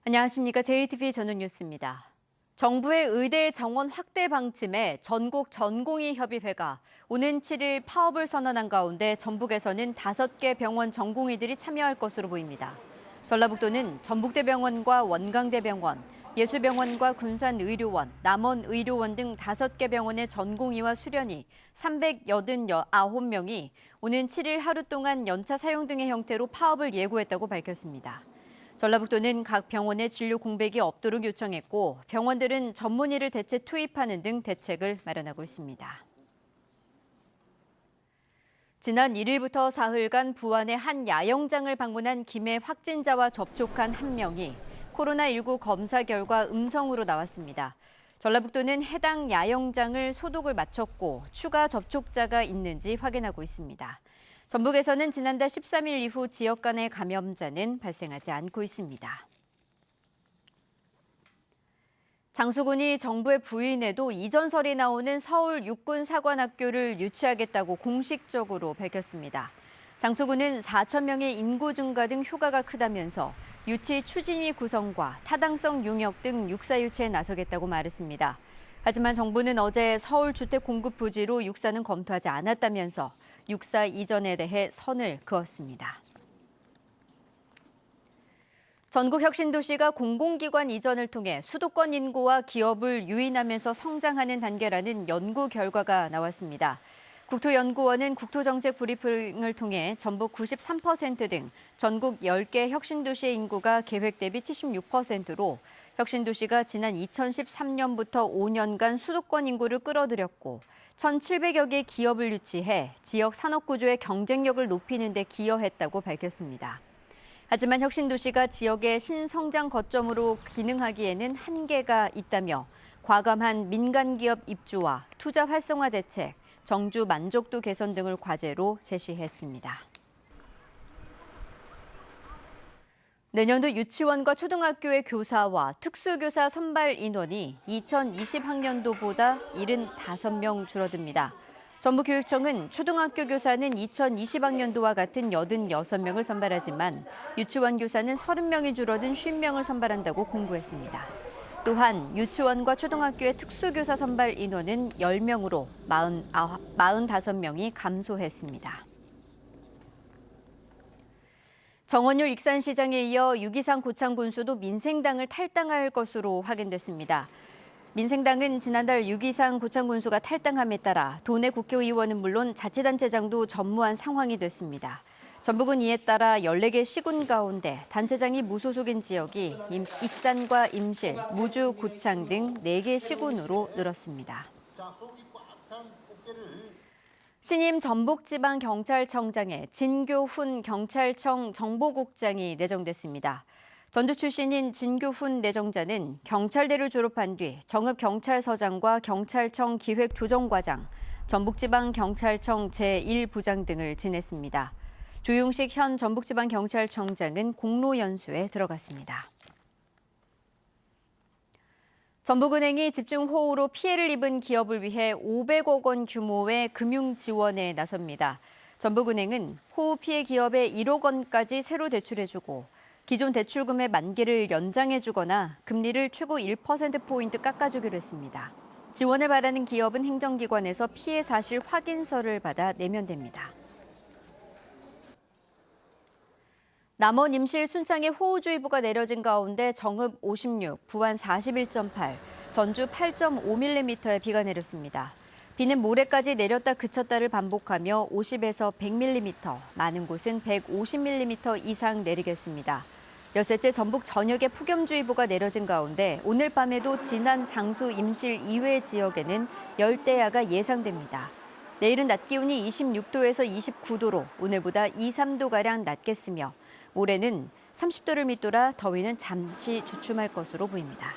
안녕하십니까. JTBC 전국뉴스입니다. 정부의 의대 정원 확대 방침에 전국 전공의협의회가 오는 7일 파업을 선언한 가운데 전북에서는 5개 병원 전공의들이 참여할 것으로 보입니다. 전라북도는 전북대병원과 원광대병원, 예수병원과 군산의료원, 남원의료원 등 5개 병원의 전공의와 수련의 389명이 오는 7일 하루 동안 연차 사용 등의 형태로 파업을 예고했다고 밝혔습니다. 전라북도는 각 병원에 진료 공백이 없도록 요청했고 병원들은 전문의를 대체 투입하는 등 대책을 마련하고 있습니다. 지난 1일부터 사흘간 부안의 한 야영장을 방문한 김해 확진자와 접촉한 한 명이 코로나19 검사 결과 음성으로 나왔습니다. 전라북도는 해당 야영장을 소독을 마쳤고 추가 접촉자가 있는지 확인하고 있습니다. 전북에서는 지난달 13일 이후 지역 간의 감염자는 발생하지 않고 있습니다. 장수군이 정부에 부인해도 이전설이 나오는 서울 육군사관학교를 유치하겠다고 공식적으로 밝혔습니다. 장수군은 4천 명의 인구 증가 등 효과가 크다면서 유치 추진위 구성과 타당성 용역 등 육사 유치에 나서겠다고 말했습니다. 하지만 정부는 어제 서울 주택 공급 부지로 육사는 검토하지 않았다면서 육사 이전에 대해 선을 그었습니다. 전국혁신도시가 공공기관 이전을 통해 수도권 인구와 기업을 유인하면서 성장하는 단계라는 연구 결과가 나왔습니다. 국토연구원은 국토정책 브리핑을 통해 전북 93% 등 전국 10개 혁신도시의 인구가 계획 대비 76%로 혁신도시가 지난 2013년부터 5년간 수도권 인구를 끌어들였고 1,700여 개 기업을 유치해 지역 산업구조의 경쟁력을 높이는 데 기여했다고 밝혔습니다. 하지만 혁신도시가 지역의 신성장 거점으로 기능하기에는 한계가 있다며 과감한 민간기업 입주와 투자 활성화 대책, 정주 만족도 개선 등을 과제로 제시했습니다. 내년도 유치원과 초등학교의 교사와 특수교사 선발 인원이 2020학년도보다 75명 줄어듭니다. 전북교육청은 초등학교 교사는 2020학년도와 같은 86명을 선발하지만 유치원 교사는 30명이 줄어든 50명을 선발한다고 공고했습니다. 또한 유치원과 초등학교의 특수교사 선발 인원은 10명으로 45명이 감소했습니다. 정원율 익산시장에 이어 유기상 고창군수도 민생당을 탈당할 것으로 확인됐습니다. 민생당은 지난달 유기상 고창군수가 탈당함에 따라 도내 국회의원은 물론 자치단체장도 전무한 상황이 됐습니다. 전북은 이에 따라 14개 시군 가운데 단체장이 무소속인 지역이 익산과 임실, 무주, 고창 등 4개 시군으로 늘었습니다. 신임 전북지방경찰청장에 진교훈 경찰청 정보국장이 내정됐습니다. 전주 출신인 진교훈 내정자는 경찰대를 졸업한 뒤 정읍경찰서장과 경찰청 기획조정과장, 전북지방경찰청 제1부장 등을 지냈습니다. 조용식 현 전북지방경찰청장은 공로연수에 들어갔습니다. 전북은행이 집중호우로 피해를 입은 기업을 위해 500억 원 규모의 금융 지원에 나섭니다. 전북은행은 호우 피해 기업에 1억 원까지 새로 대출해주고 기존 대출금의 만기를 연장해주거나 금리를 최고 1%포인트 깎아주기로 했습니다. 지원을 바라는 기업은 행정기관에서 피해 사실 확인서를 받아 내면됩니다. 남원 임실 순창에 호우주의보가 내려진 가운데 정읍 56, 부안 41.8, 전주 8.5mm의 비가 내렸습니다. 비는 모레까지 내렸다 그쳤다를 반복하며 50에서 100mm, 많은 곳은 150mm 이상 내리겠습니다. 엿새째 전북 전역에 폭염주의보가 내려진 가운데 오늘 밤에도 진안, 장수, 임실 이외 지역에는 열대야가 예상됩니다. 내일은 낮 기온이 26도에서 29도로 오늘보다 2, 3도가량 낮겠으며 모레는 30도를 밑돌아 더위는 잠시 주춤할 것으로 보입니다.